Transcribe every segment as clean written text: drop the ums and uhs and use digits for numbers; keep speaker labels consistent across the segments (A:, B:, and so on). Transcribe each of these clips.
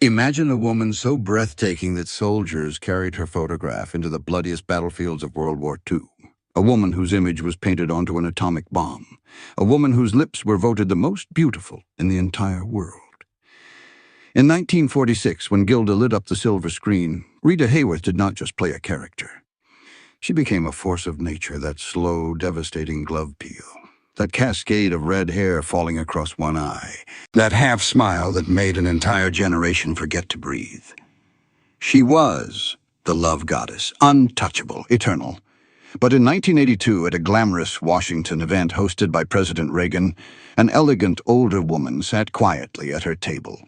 A: Imagine a woman so breathtaking that soldiers carried her photograph into the bloodiest battlefields of World War II. A woman whose image was painted onto an atomic bomb. A woman whose lips were voted the most beautiful in the entire world. In 1946, when Gilda lit up the silver screen, Rita Hayworth did not just play a character. She became a force of nature, that slow, devastating glove peel. That cascade of red hair falling across one eye. That half-smile that made an entire generation forget to breathe. She was the love goddess, untouchable, eternal. But in 1982, at a glamorous Washington event hosted by President Reagan, an elegant older woman sat quietly at her table.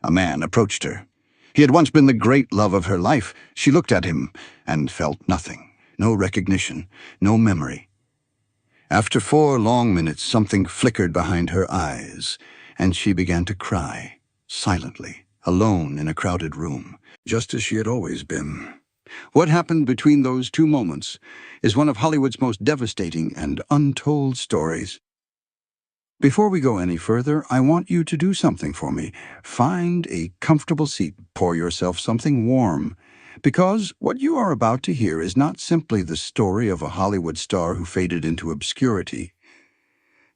A: A man approached her. He had once been the great love of her life. She looked at him and felt nothing. No recognition, no memory. After 4 long minutes, something flickered behind her eyes, and she began to cry, silently, alone in a crowded room, just as she had always been. What happened between those 2 moments is one of Hollywood's most devastating and untold stories. Before we go any further, I want you to do something for me. Find a comfortable seat, pour yourself something warm, because what you are about to hear is not simply the story of a Hollywood star who faded into obscurity.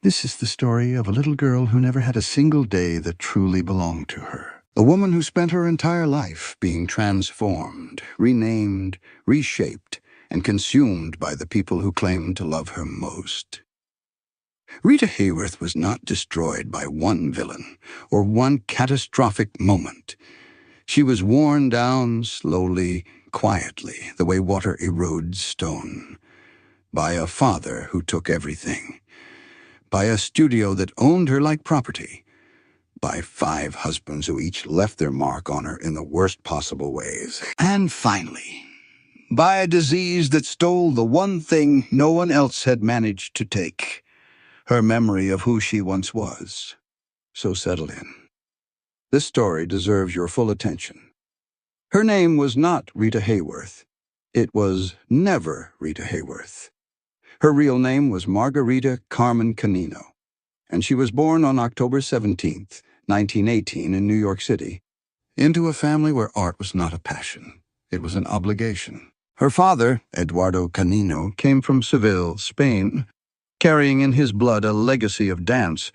A: This is the story of a little girl who never had a single day that truly belonged to her. A woman who spent her entire life being transformed, renamed, reshaped, and consumed by the people who claimed to love her most. Rita Hayworth was not destroyed by one villain or one catastrophic moment. She was worn down slowly, quietly, the way water erodes stone, by a father who took everything, by a studio that owned her like property, by 5 husbands who each left their mark on her in the worst possible ways, and finally, by a disease that stole the one thing no one else had managed to take, her memory of who she once was. So settle in. This story deserves your full attention. Her name was not Rita Hayworth. It was never Rita Hayworth. Her real name was Margarita Carmen Canino, and she was born on October 17th, 1918 in New York City, into a family where art was not a passion. It was an obligation. Her father, Eduardo Canino, came from Seville, Spain, carrying in his blood a legacy of dance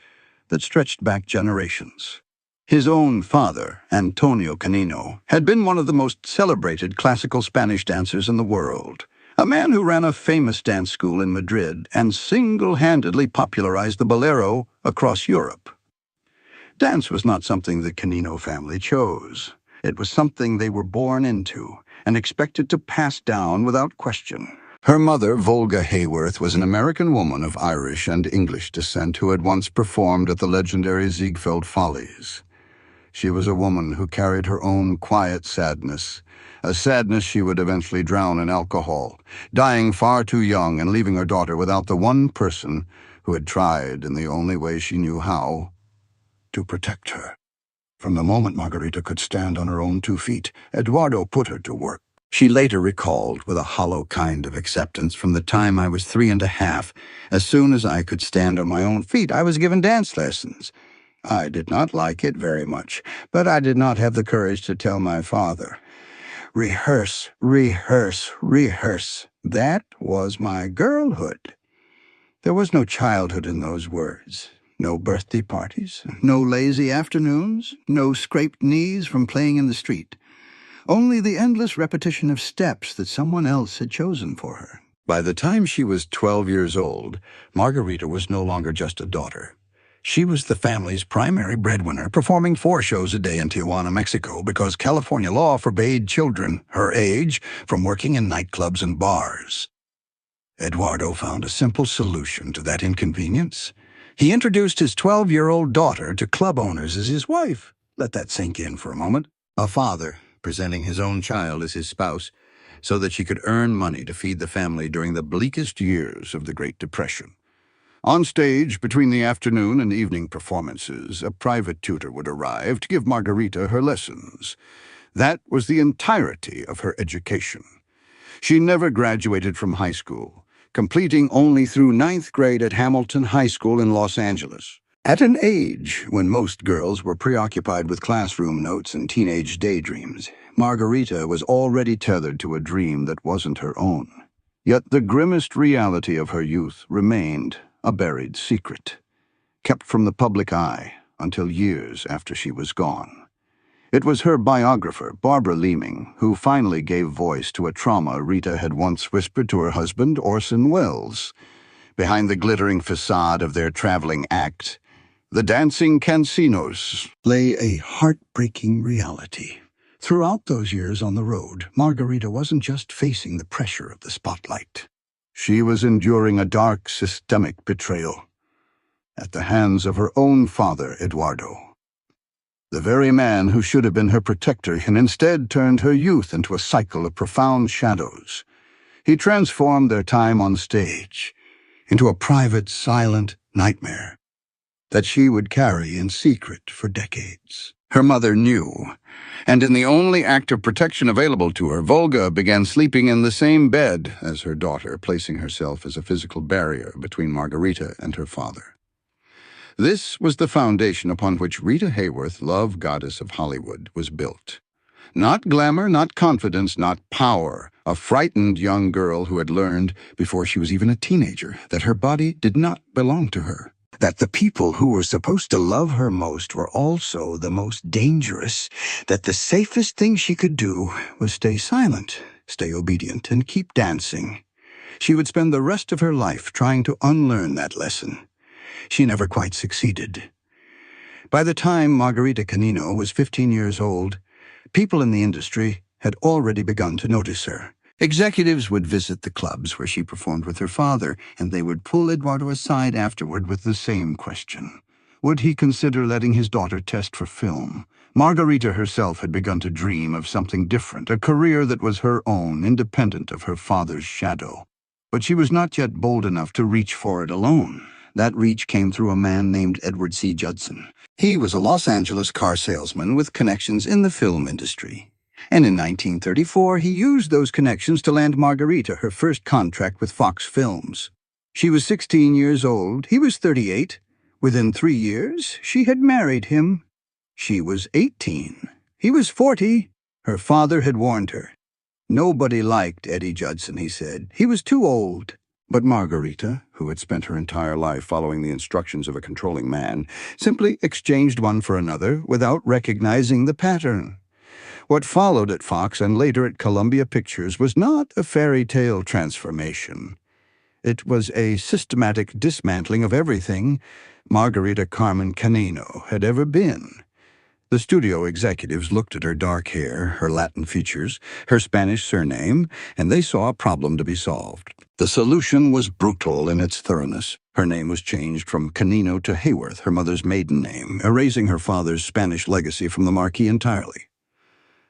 A: that stretched back generations. His own father, Antonio Canino, had been one of the most celebrated classical Spanish dancers in the world, a man who ran a famous dance school in Madrid and single-handedly popularized the bolero across Europe. Dance was not something the Canino family chose. It was something they were born into and expected to pass down without question. Her mother, Volga Hayworth, was an American woman of Irish and English descent who had once performed at the legendary Ziegfeld Follies. She was a woman who carried her own quiet sadness, a sadness she would eventually drown in alcohol, dying far too young and leaving her daughter without the one person who had tried, in the only way she knew how, to protect her. From the moment Margarita could stand on her own 2 feet, Eduardo put her to work. She later recalled, with a hollow kind of acceptance, from the time I was 3.5, as soon as I could stand on my own feet, I was given dance lessons. I did not like it very much, but I did not have the courage to tell my father. Rehearse, rehearse, rehearse. That was my girlhood. There was no childhood in those words. No birthday parties, no lazy afternoons, no scraped knees from playing in the street. Only the endless repetition of steps that someone else had chosen for her. By the time she was 12 years old, Margarita was no longer just a daughter. She was the family's primary breadwinner, performing 4 shows a day in Tijuana, Mexico, because California law forbade children her age from working in nightclubs and bars. Eduardo found a simple solution to that inconvenience. He introduced his 12-year-old daughter to club owners as his wife. Let that sink in for a moment. A father presenting his own child as his spouse so that she could earn money to feed the family during the bleakest years of the Great Depression. On stage, between the afternoon and evening performances, a private tutor would arrive to give Margarita her lessons. That was the entirety of her education. She never graduated from high school, completing only through 9th grade at Hamilton High School in Los Angeles. At an age when most girls were preoccupied with classroom notes and teenage daydreams, Margarita was already tethered to a dream that wasn't her own. Yet the grimmest reality of her youth remained a buried secret, kept from the public eye until years after she was gone. It was her biographer, Barbara Leeming, who finally gave voice to a trauma Rita had once whispered to her husband, Orson Welles. Behind the glittering facade of their traveling act, the dancing casinos, lay a heartbreaking reality. Throughout those years on the road, Margarita wasn't just facing the pressure of the spotlight. She was enduring a dark, systemic betrayal at the hands of her own father, Eduardo. The very man who should have been her protector and instead turned her youth into a cycle of profound shadows. He transformed their time on stage into a private, silent nightmare that she would carry in secret for decades. Her mother knew, and in the only act of protection available to her, Volga began sleeping in the same bed as her daughter, placing herself as a physical barrier between Margarita and her father. This was the foundation upon which Rita Hayworth, love goddess of Hollywood, was built. Not glamour, not confidence, not power. A frightened young girl who had learned, before she was even a teenager, that her body did not belong to her. That the people who were supposed to love her most were also the most dangerous. That the safest thing she could do was stay silent, stay obedient, and keep dancing. She would spend the rest of her life trying to unlearn that lesson. She never quite succeeded. By the time Margarita Canino was 15 years old, people in the industry had already begun to notice her. Executives would visit the clubs where she performed with her father, and they would pull Eduardo aside afterward with the same question. Would he consider letting his daughter test for film? Margarita herself had begun to dream of something different, a career that was her own, independent of her father's shadow. But she was not yet bold enough to reach for it alone. That reach came through a man named Edward C. Judson. He was a Los Angeles car salesman with connections in the film industry. And in 1934, he used those connections to land Margarita her first contract with Fox Films. She was 16 years old. He was 38. Within 3 years, she had married him. She was 18. He was 40. Her father had warned her. Nobody liked Eddie Judson, he said. He was too old. But Margarita, who had spent her entire life following the instructions of a controlling man, simply exchanged one for another without recognizing the pattern. What followed at Fox and later at Columbia Pictures was not a fairy tale transformation. It was a systematic dismantling of everything Margarita Carmen Canino had ever been. The studio executives looked at her dark hair, her Latin features, her Spanish surname, and they saw a problem to be solved. The solution was brutal in its thoroughness. Her name was changed from Canino to Hayworth, her mother's maiden name, erasing her father's Spanish legacy from the marquee entirely.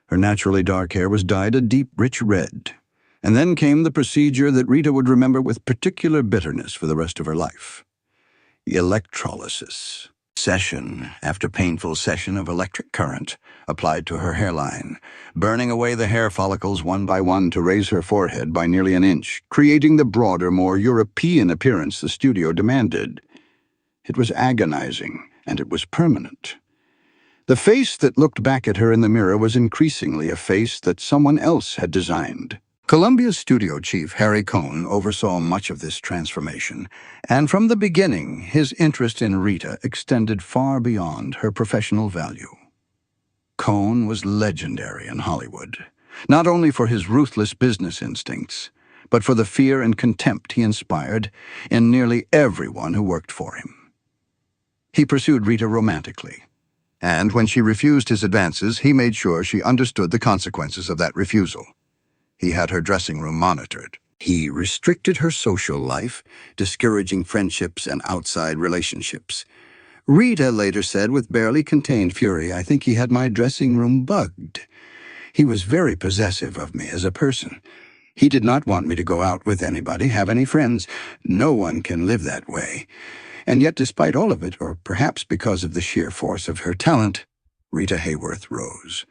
A: Her naturally dark hair was dyed a deep, rich red. And then came the procedure that Rita would remember with particular bitterness for the rest of her life. Electrolysis. Session after painful session of electric current applied to her hairline, burning away the hair follicles one by one to raise her forehead by nearly an inch, creating the broader, more European appearance the studio demanded. It was agonizing, and it was permanent. The face that looked back at her in the mirror was increasingly a face that someone else had designed. Columbia's studio chief, Harry Cohn, oversaw much of this transformation, and from the beginning, his interest in Rita extended far beyond her professional value. Cohn was legendary in Hollywood, not only for his ruthless business instincts, but for the fear and contempt he inspired in nearly everyone who worked for him. He pursued Rita romantically, and when she refused his advances, he made sure she understood the consequences of that refusal. He had her dressing room monitored. He restricted her social life, discouraging friendships and outside relationships. Rita later said with barely contained fury, "I think he had my dressing room bugged. He was very possessive of me as a person. He did not want me to go out with anybody, have any friends. No one can live that way." And yet, despite all of it, or perhaps because of the sheer force of her talent, Rita Hayworth rose.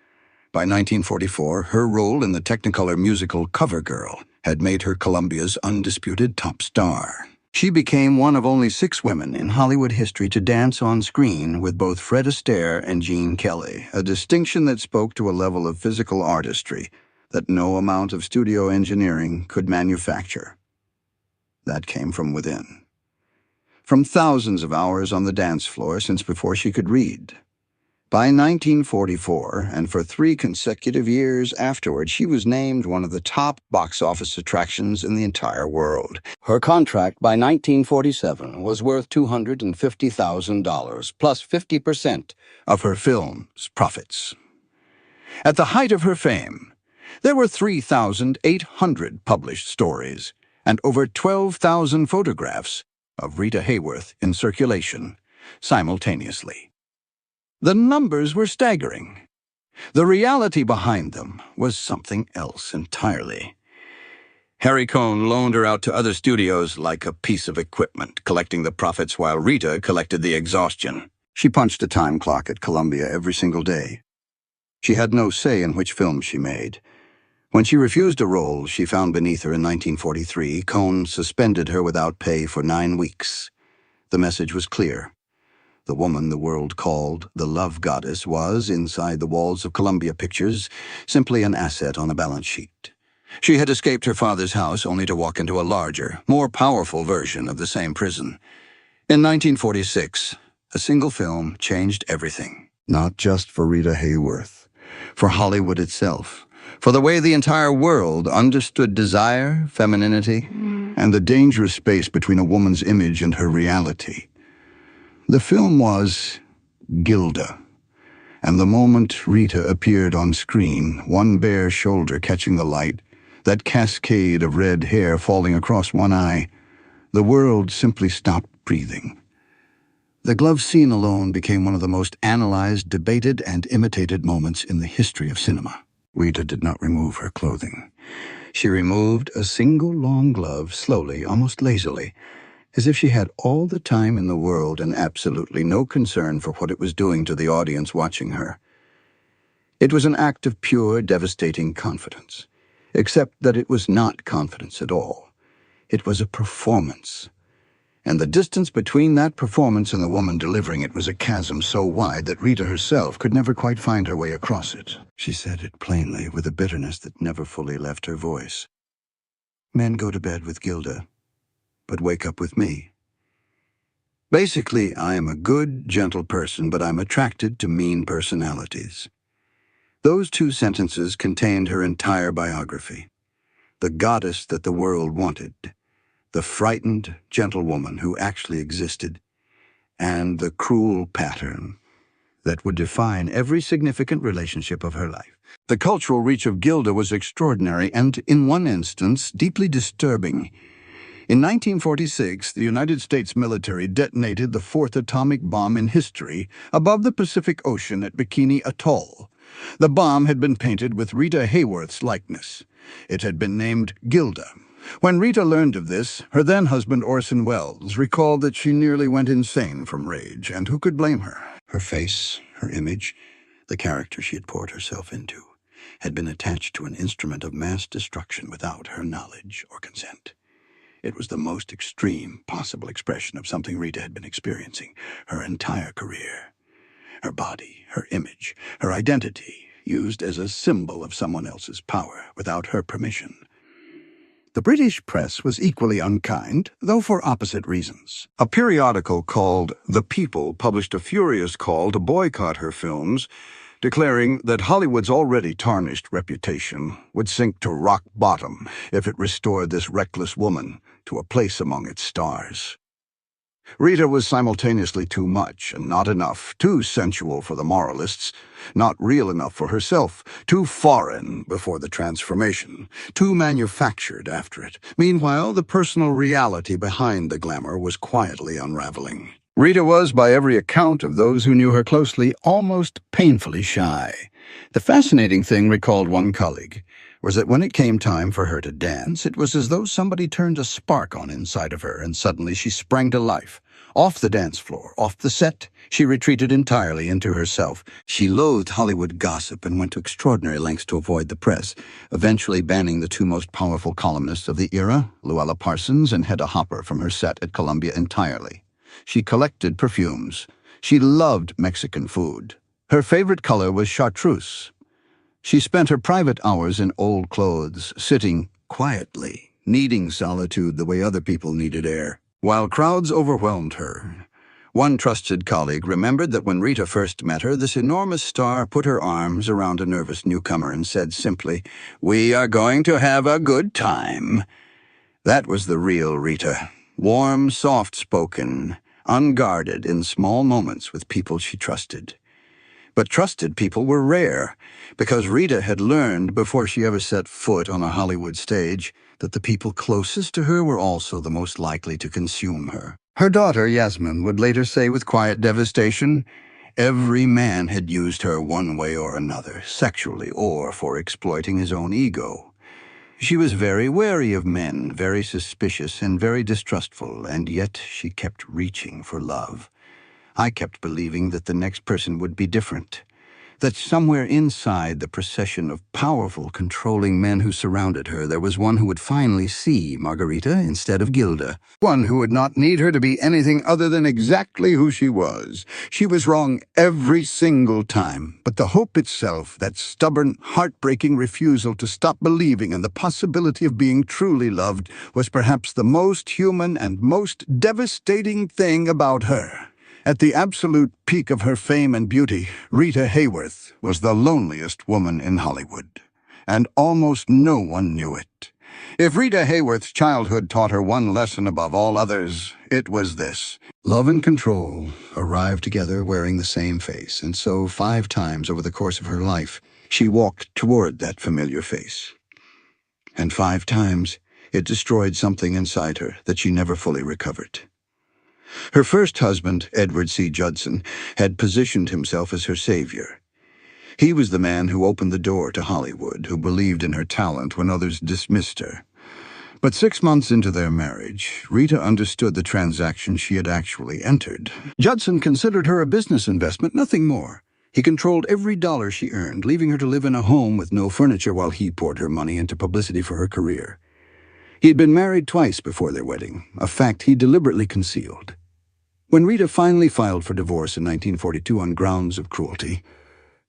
A: By 1944, her role in the Technicolor musical Cover Girl had made her Columbia's undisputed top star. She became one of only 6 women in Hollywood history to dance on screen with both Fred Astaire and Gene Kelly, a distinction that spoke to a level of physical artistry that no amount of studio engineering could manufacture. That came from within. From thousands of hours on the dance floor since before she could read. By 1944, and for 3 consecutive years afterward, she was named one of the top box office attractions in the entire world. Her contract by 1947 was worth $250,000, plus 50% of her film's profits. At the height of her fame, there were 3,800 published stories and over 12,000 photographs of Rita Hayworth in circulation simultaneously. The numbers were staggering. The reality behind them was something else entirely. Harry Cohn loaned her out to other studios like a piece of equipment, collecting the profits while Rita collected the exhaustion. She punched a time clock at Columbia every single day. She had no say in which films she made. When she refused a role she found beneath her in 1943, Cohn suspended her without pay for 9 weeks. The message was clear. The woman the world called the love goddess was, inside the walls of Columbia Pictures, simply an asset on a balance sheet. She had escaped her father's house only to walk into a larger, more powerful version of the same prison. In 1946, a single film changed everything. Not just for Rita Hayworth, for Hollywood itself, for the way the entire world understood desire, femininity, and the dangerous space between a woman's image and her reality. The film was Gilda, and the moment Rita appeared on screen, one bare shoulder catching the light, that cascade of red hair falling across one eye, the world simply stopped breathing. The glove scene alone became one of the most analyzed, debated, and imitated moments in the history of cinema. Rita did not remove her clothing. She removed a single long glove slowly, almost lazily, as if she had all the time in the world and absolutely no concern for what it was doing to the audience watching her. It was an act of pure, devastating confidence, except that it was not confidence at all. It was a performance. And the distance between that performance and the woman delivering it was a chasm so wide that Rita herself could never quite find her way across it. She said it plainly, with a bitterness that never fully left her voice. Men go to bed with Gilda, but wake up with me. Basically, I am a good, gentle person, but I'm attracted to mean personalities. Those 2 sentences contained her entire biography. The goddess that the world wanted, the frightened, gentle woman who actually existed, and the cruel pattern that would define every significant relationship of her life. The cultural reach of Gilda was extraordinary and, in one instance, deeply disturbing. In 1946, the United States military detonated the 4th atomic bomb in history above the Pacific Ocean at Bikini Atoll. The bomb had been painted with Rita Hayworth's likeness. It had been named Gilda. When Rita learned of this, her then-husband Orson Welles recalled that she nearly went insane from rage, and who could blame her? Her face, her image, the character she had poured herself into, had been attached to an instrument of mass destruction without her knowledge or consent. It was the most extreme possible expression of something Rita had been experiencing her entire career. Her body, her image, her identity, used as a symbol of someone else's power without her permission. The British press was equally unkind, though for opposite reasons. A periodical called The People published a furious call to boycott her films, declaring that Hollywood's already tarnished reputation would sink to rock bottom if it restored this reckless woman to a place among its stars. Rita was simultaneously too much and not enough, too sensual for the moralists, not real enough for herself, too foreign before the transformation, too manufactured after it. Meanwhile, the personal reality behind the glamour was quietly unraveling. Rita was, by every account of those who knew her closely, almost painfully shy. The fascinating thing, recalled one colleague, was that when it came time for her to dance, it was as though somebody turned a spark on inside of her, and suddenly she sprang to life, Off the dance floor, off the set, she retreated entirely into herself. She loathed Hollywood gossip and went to extraordinary lengths to avoid the press, eventually banning the two most powerful columnists of the era, Luella Parsons and Hedda Hopper, from her set at Columbia entirely. She collected perfumes. She loved Mexican food. Her favorite color was chartreuse. She spent her private hours in old clothes, sitting quietly, needing solitude the way other people needed air, while crowds overwhelmed her. One trusted colleague remembered that when Rita first met her, this enormous star put her arms around a nervous newcomer and said simply, "We are going to have a good time." That was the real Rita, warm, soft-spoken, unguarded in small moments with people she trusted. But trusted people were rare, because Rita had learned before she ever set foot on a Hollywood stage that the people closest to her were also the most likely to consume her. Her daughter, Yasmin, would later say with quiet devastation, every man had used her one way or another, sexually or for exploiting his own ego. She was very wary of men, very suspicious and very distrustful, and yet she kept reaching for love. I kept believing that the next person would be different, that somewhere inside the procession of powerful, controlling men who surrounded her, there was one who would finally see Margarita instead of Gilda, one who would not need her to be anything other than exactly who she was. She was wrong every single time, but the hope itself, that stubborn, heartbreaking refusal to stop believing in the possibility of being truly loved, was perhaps the most human and most devastating thing about her. At the absolute peak of her fame and beauty, Rita Hayworth was the loneliest woman in Hollywood, and almost no one knew it. If Rita Hayworth's childhood taught her one lesson above all others, it was this. Love and control arrived together wearing the same face, and so 5 times over the course of her life, she walked toward that familiar face. And 5 times, it destroyed something inside her that she never fully recovered. Her first husband, Edward C. Judson, had positioned himself as her savior. He was the man who opened the door to Hollywood, who believed in her talent when others dismissed her. But 6 months into their marriage, Rita understood the transaction she had actually entered. Judson considered her a business investment, nothing more. He controlled every dollar she earned, leaving her to live in a home with no furniture while he poured her money into publicity for her career. He had been married twice before their wedding, a fact he deliberately concealed. When Rita finally filed for divorce in 1942 on grounds of cruelty,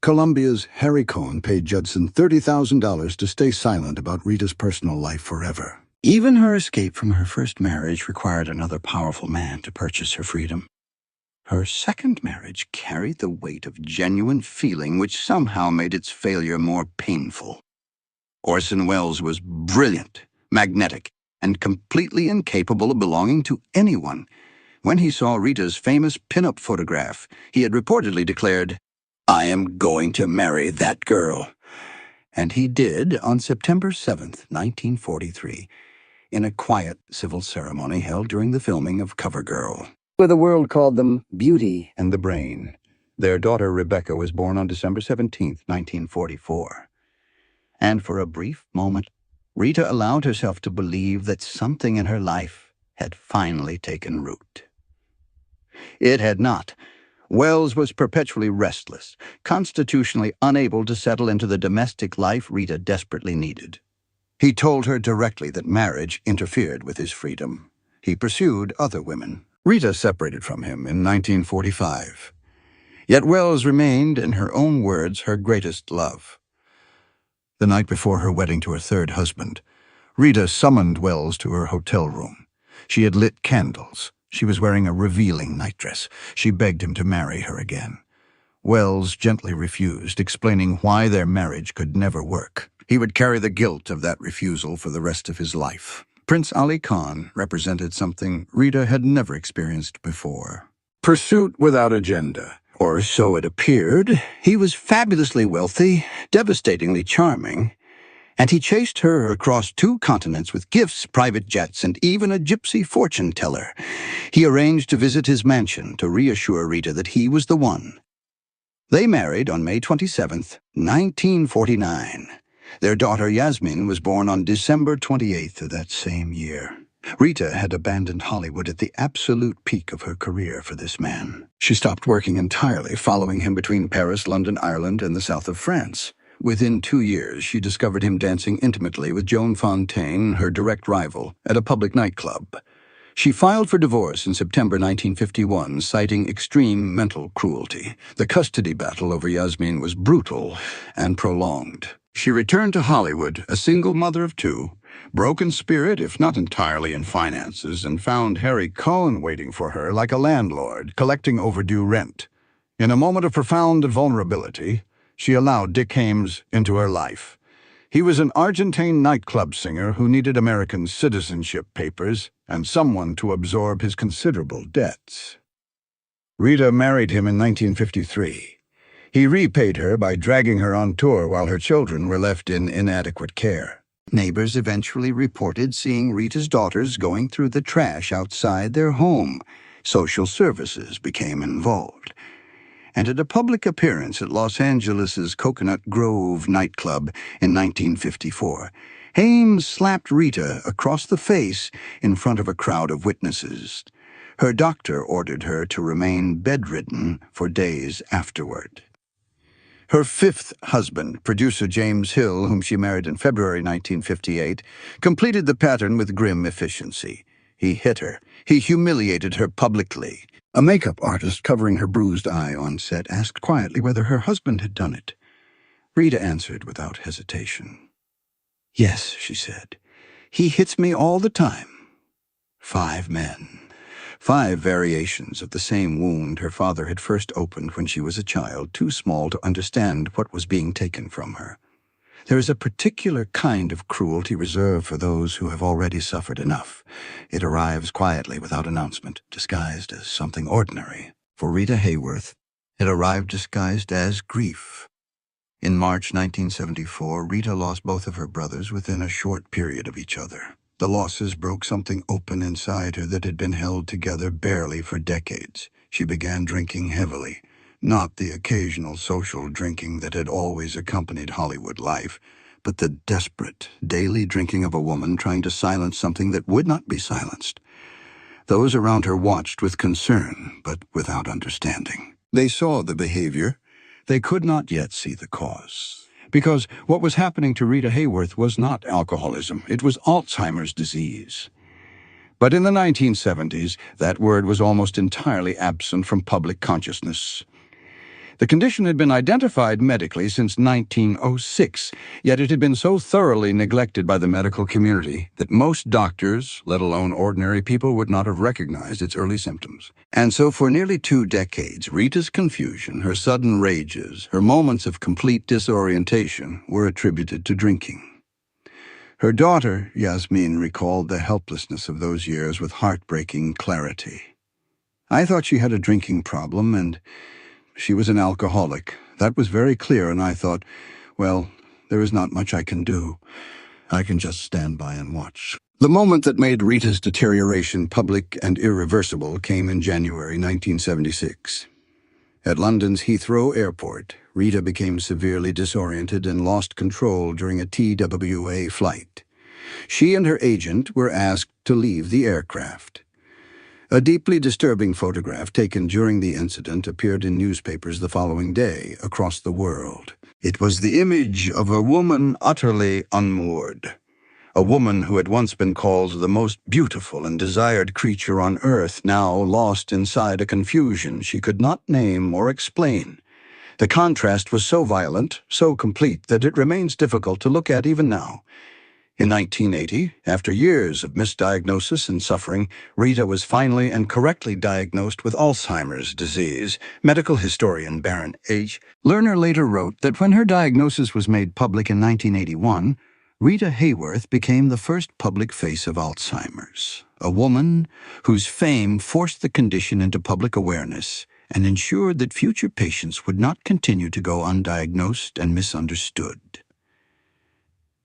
A: Columbia's Harry Cohn paid Judson $30,000 to stay silent about Rita's personal life forever. Even her escape from her first marriage required another powerful man to purchase her freedom. Her second marriage carried the weight of genuine feeling which somehow made its failure more painful. Orson Welles was brilliant, magnetic, and completely incapable of belonging to anyone. When he saw Rita's famous pin-up photograph, he had reportedly declared, "I am going to marry that girl." And he did on September 7th, 1943, in a quiet civil ceremony held during the filming of CoverGirl, where the world called them Beauty and the Brain. Their daughter Rebecca was born on December 17th, 1944. And for a brief moment, Rita allowed herself to believe that something in her life had finally taken root. It had not. Wells was perpetually restless, constitutionally unable to settle into the domestic life Rita desperately needed. He told her directly that marriage interfered with his freedom. He pursued other women. Rita separated from him in 1945. Yet Wells remained, in her own words, her greatest love. The night before her wedding to her third husband, Rita summoned Wells to her hotel room. She had lit candles. She was wearing a revealing nightdress. She begged him to marry her again. Wells gently refused, explaining why their marriage could never work. He would carry the guilt of that refusal for the rest of his life. Prince Ali Khan represented something Rita had never experienced before. Pursuit without agenda, or so it appeared. He was fabulously wealthy, devastatingly charming, and he chased her across 2 continents with gifts, private jets, and even a gypsy fortune teller. He arranged to visit his mansion to reassure Rita that he was the one. They married on May 27th, 1949. Their daughter Yasmin was born on December 28th of that same year. Rita had abandoned Hollywood at the absolute peak of her career for this man. She stopped working entirely, following him between Paris, London, Ireland, and the south of France. Within 2 years, she discovered him dancing intimately with Joan Fontaine, her direct rival, at a public nightclub. She filed for divorce in September 1951, citing extreme mental cruelty. The custody battle over Yasmin was brutal and prolonged. She returned to Hollywood, a single mother of 2, broken spirit if not entirely in finances, and found Harry Cohn waiting for her like a landlord, collecting overdue rent. In a moment of profound vulnerability, she allowed Dick Hames into her life. He was an Argentine nightclub singer who needed American citizenship papers and someone to absorb his considerable debts. Rita married him in 1953. He repaid her by dragging her on tour while her children were left in inadequate care. Neighbors eventually reported seeing Rita's daughters going through the trash outside their home. Social services became involved. And at a public appearance at Los Angeles' Coconut Grove nightclub in 1954, Hames slapped Rita across the face in front of a crowd of witnesses. Her doctor ordered her to remain bedridden for days afterward. Her 5th husband, producer James Hill, whom she married in February 1958, completed the pattern with grim efficiency. He hit her. He humiliated her publicly. A makeup artist covering her bruised eye on set asked quietly whether her husband had done it. Rita answered without hesitation. "Yes," she said. "He hits me all the time." 5 men. 5 variations of the same wound her father had first opened when she was a child, too small to understand what was being taken from her. There is a particular kind of cruelty reserved for those who have already suffered enough. It arrives quietly without announcement, disguised as something ordinary. For Rita Hayworth, it arrived disguised as grief. In March 1974, Rita lost both of her brothers within a short period of each other. The losses broke something open inside her that had been held together barely for decades. She began drinking heavily. Not the occasional social drinking that had always accompanied Hollywood life, but the desperate, daily drinking of a woman trying to silence something that would not be silenced. Those around her watched with concern, but without understanding. They saw the behavior. They could not yet see the cause. Because what was happening to Rita Hayworth was not alcoholism, it was Alzheimer's disease. But in the 1970s, that word was almost entirely absent from public consciousness. The condition had been identified medically since 1906, yet it had been so thoroughly neglected by the medical community that most doctors, let alone ordinary people, would not have recognized its early symptoms. And so for nearly 2 decades, Rita's confusion, her sudden rages, her moments of complete disorientation were attributed to drinking. Her daughter, Yasmin, recalled the helplessness of those years with heartbreaking clarity. "I thought she had a drinking problem, and she was an alcoholic. That was very clear, and I thought, well, there is not much I can do. I can just stand by and watch." The moment that made Rita's deterioration public and irreversible came in January 1976. At London's Heathrow Airport, Rita became severely disoriented and lost control during a TWA flight. She and her agent were asked to leave the aircraft. A deeply disturbing photograph taken during the incident appeared in newspapers the following day across the world. It was the image of a woman utterly unmoored. A woman who had once been called the most beautiful and desired creature on earth, now lost inside a confusion she could not name or explain. The contrast was so violent, so complete, that it remains difficult to look at even now. In 1980, after years of misdiagnosis and suffering, Rita was finally and correctly diagnosed with Alzheimer's disease. Medical historian Baron H. Lerner later wrote that when her diagnosis was made public in 1981, Rita Hayworth became the first public face of Alzheimer's, a woman whose fame forced the condition into public awareness and ensured that future patients would not continue to go undiagnosed and misunderstood.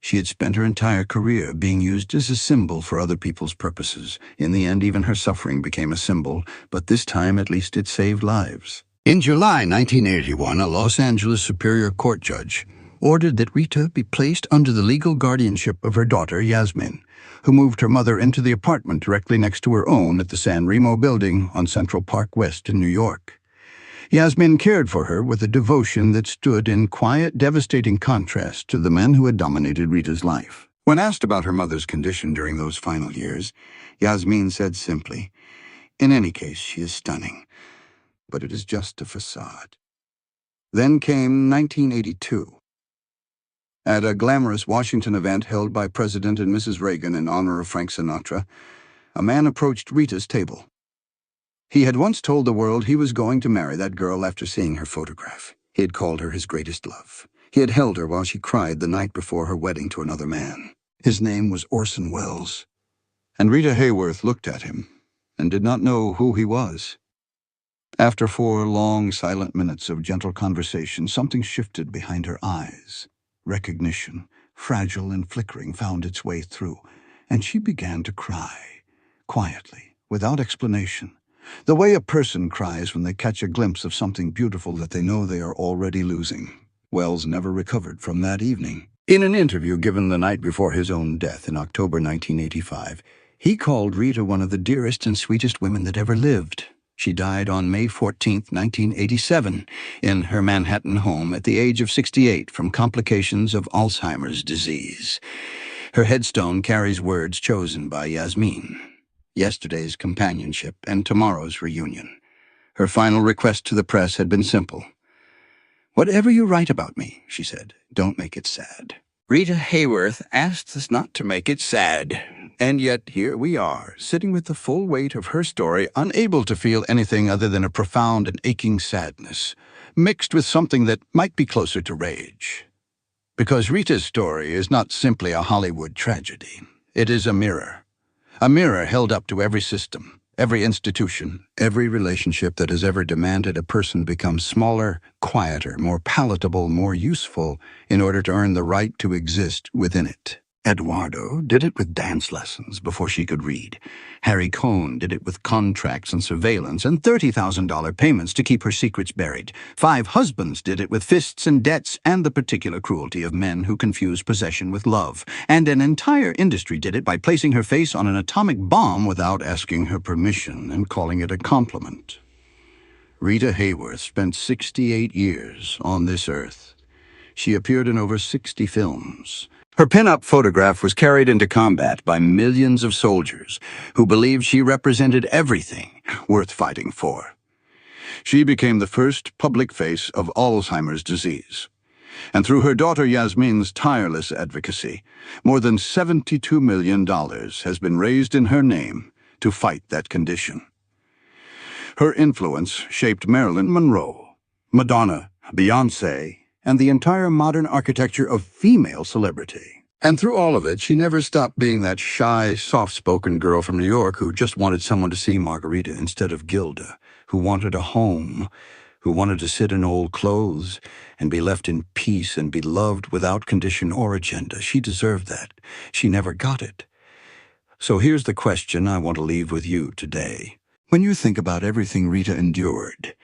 A: She had spent her entire career being used as a symbol for other people's purposes. In the end, even her suffering became a symbol, but this time at least it saved lives. In July 1981, a Los Angeles Superior Court judge ordered that Rita be placed under the legal guardianship of her daughter, Yasmin, who moved her mother into the apartment directly next to her own at the San Remo building on Central Park West in New York. Yasmin cared for her with a devotion that stood in quiet, devastating contrast to the men who had dominated Rita's life. When asked about her mother's condition during those final years, Yasmin said simply, "In any case, she is stunning, but it is just a facade." Then came 1982. At a glamorous Washington event held by President and Mrs. Reagan in honor of Frank Sinatra, a man approached Rita's table. He had once told the world he was going to marry that girl after seeing her photograph. He had called her his greatest love. He had held her while she cried the night before her wedding to another man. His name was Orson Welles. And Rita Hayworth looked at him and did not know who he was. After 4 long, silent minutes of gentle conversation, something shifted behind her eyes. Recognition, fragile and flickering, found its way through, and she began to cry, quietly, without explanation. The way a person cries when they catch a glimpse of something beautiful that they know they are already losing. Welles never recovered from that evening. In an interview given the night before his own death in October 1985, he called Rita one of the dearest and sweetest women that ever lived. She died on May 14, 1987, in her Manhattan home at the age of 68 from complications of Alzheimer's disease. Her headstone carries words chosen by Yasmin: yesterday's companionship and tomorrow's reunion. Her final request to the press had been simple. "Whatever you write about me," she said, "don't make it sad." Rita Hayworth asked us not to make it sad, and yet here we are, sitting with the full weight of her story, unable to feel anything other than a profound and aching sadness, mixed with something that might be closer to rage. Because Rita's story is not simply a Hollywood tragedy. It is a mirror held up to every system, every institution, every relationship that has ever demanded a person become smaller, quieter, more palatable, more useful in order to earn the right to exist within it. Eduardo did it with dance lessons before she could read. Harry Cohn did it with contracts and surveillance and $30,000 payments to keep her secrets buried. 5 husbands did it with fists and debts and the particular cruelty of men who confuse possession with love. And an entire industry did it by placing her face on an atomic bomb without asking her permission and calling it a compliment. Rita Hayworth spent 68 years on this earth. She appeared in over 60 films. Her pin-up photograph was carried into combat by millions of soldiers who believed she represented everything worth fighting for. She became the first public face of Alzheimer's disease. And through her daughter Yasmin's tireless advocacy, more than $72 million has been raised in her name to fight that condition. Her influence shaped Marilyn Monroe, Madonna, Beyoncé, and the entire modern architecture of female celebrity. And through all of it, she never stopped being that shy, soft-spoken girl from New York who just wanted someone to see Margarita instead of Gilda, who wanted a home, who wanted to sit in old clothes and be left in peace and be loved without condition or agenda. She deserved that. She never got it. So here's the question I want to leave with you today. When you think about everything Rita endured,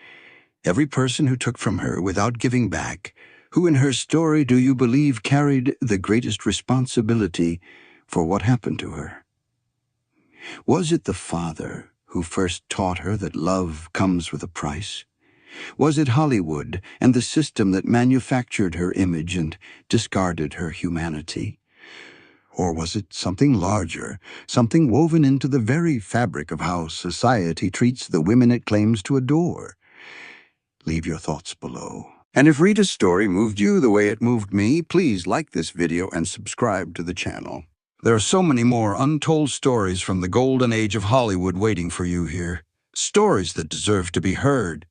A: every person who took from her without giving back, who in her story do you believe carried the greatest responsibility for what happened to her? Was it the father who first taught her that love comes with a price? Was it Hollywood and the system that manufactured her image and discarded her humanity? Or was it something larger, something woven into the very fabric of how society treats the women it claims to adore? Leave your thoughts below. And if Rita's story moved you the way it moved me, please like this video and subscribe to the channel. There are so many more untold stories from the golden age of Hollywood waiting for you here. Stories that deserve to be heard.